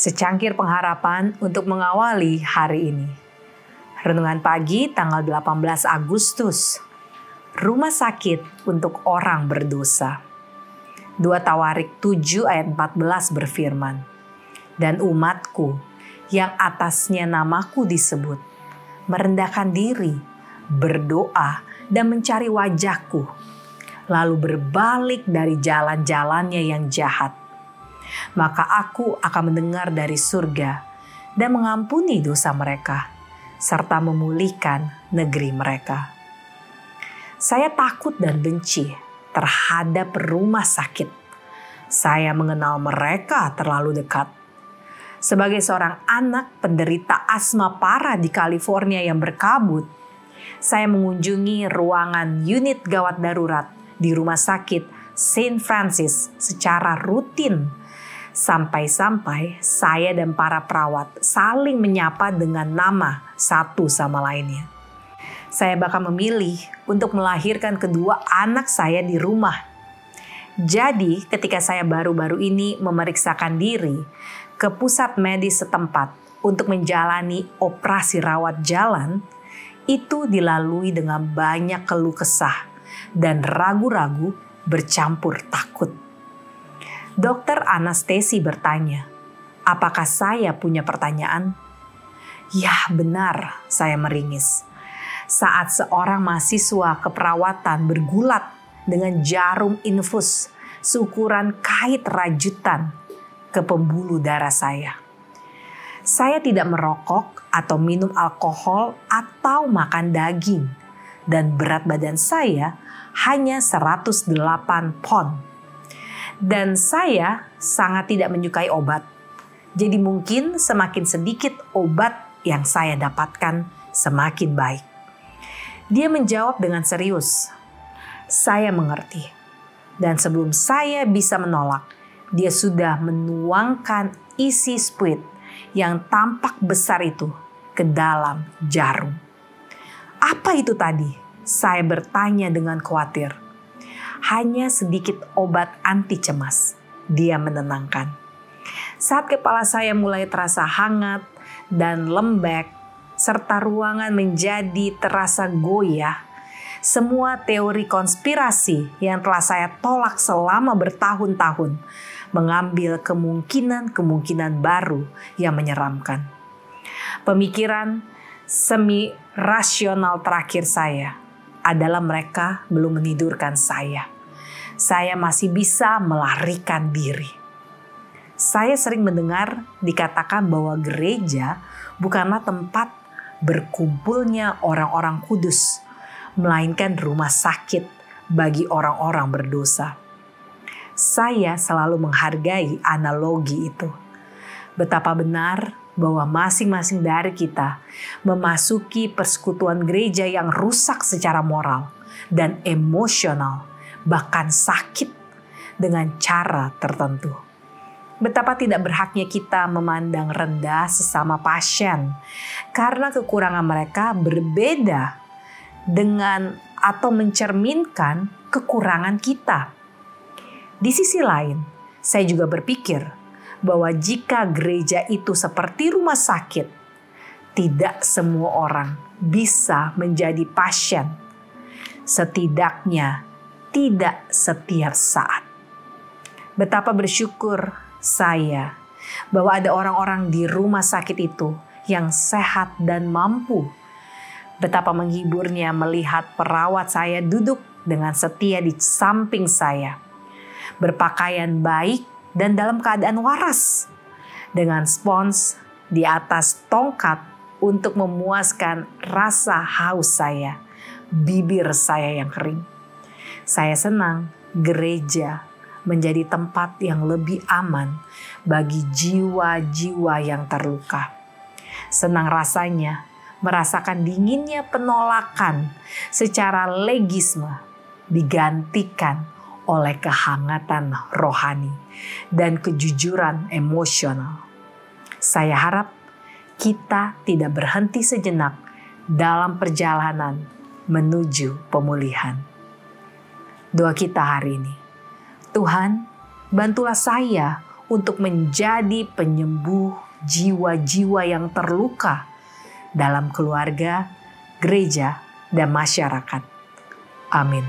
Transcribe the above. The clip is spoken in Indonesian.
Secangkir pengharapan untuk mengawali hari ini. Renungan pagi tanggal 18 Agustus. Rumah sakit untuk orang berdosa. 2 Tawarik 7 ayat 14 berfirman, "Dan umatku yang atasnya namaku disebut, merendahkan diri, berdoa dan mencari wajahku, lalu berbalik dari jalan-jalannya yang jahat. Maka aku akan mendengar dari surga dan mengampuni dosa mereka, serta memulihkan negeri mereka." Saya takut dan benci terhadap rumah sakit. Saya mengenal mereka terlalu dekat. Sebagai seorang anak penderita asma parah di California yang berkabut, saya mengunjungi ruangan unit gawat darurat di rumah sakit St. Francis secara rutin. Sampai-sampai saya dan para perawat saling menyapa dengan nama satu sama lainnya. Saya bahkan memilih untuk melahirkan kedua anak saya di rumah. Jadi ketika saya baru-baru ini memeriksakan diri ke pusat medis setempat untuk menjalani operasi rawat jalan, itu dilalui dengan banyak keluh kesah dan ragu-ragu bercampur takut. Dokter anestesi bertanya, apakah saya punya pertanyaan? Ya benar, saya meringis. Saat seorang mahasiswa keperawatan bergulat dengan jarum infus seukuran kait rajutan ke pembuluh darah saya. Saya tidak merokok atau minum alkohol atau makan daging. Dan berat badan saya hanya 108 pound. Dan saya sangat tidak menyukai obat. Jadi mungkin semakin sedikit obat yang saya dapatkan semakin baik. Dia menjawab dengan serius. Saya mengerti. Dan sebelum saya bisa menolak, dia sudah menuangkan isi spuit yang tampak besar itu ke dalam jarum. Apa itu tadi? Saya bertanya dengan khawatir. Hanya sedikit obat anti cemas. Dia menenangkan. Saat kepala saya mulai terasa hangat dan lembek, serta ruangan menjadi terasa goyah, semua teori konspirasi yang telah saya tolak selama bertahun-tahun mengambil kemungkinan-kemungkinan baru yang menyeramkan. Pemikiran semi rasional terakhir saya adalah mereka belum menidurkan saya. Saya masih bisa melarikan diri. Saya sering mendengar dikatakan bahwa gereja bukanlah tempat berkumpulnya orang-orang kudus, melainkan rumah sakit bagi orang-orang berdosa. Saya selalu menghargai analogi itu. Betapa benar bahwa masing-masing dari kita memasuki persekutuan gereja yang rusak secara moral dan emosional, bahkan sakit dengan cara tertentu. Betapa tidak berhaknya kita memandang rendah sesama pasien karena kekurangan mereka berbeda dengan atau mencerminkan kekurangan kita. Di sisi lain, saya juga berpikir bahwa jika gereja itu seperti rumah sakit, tidak semua orang bisa menjadi pasien. Setidaknya tidak setiap saat. Betapa bersyukur saya bahwa ada orang-orang di rumah sakit itu yang sehat dan mampu. Betapa menghiburnya melihat perawat saya duduk dengan setia di samping saya, berpakaian baik dan dalam keadaan waras, dengan spons di atas tongkat untuk memuaskan rasa haus saya, bibir saya yang kering. Saya senang gereja menjadi tempat yang lebih aman bagi jiwa-jiwa yang terluka. Senang rasanya merasakan dinginnya penolakan secara legisme digantikan oleh kehangatan rohani dan kejujuran emosional. Saya harap kita tidak berhenti sejenak dalam perjalanan menuju pemulihan. Doa kita hari ini, Tuhan, bantulah saya untuk menjadi penyembuh jiwa-jiwa yang terluka dalam keluarga, gereja, dan masyarakat. Amin.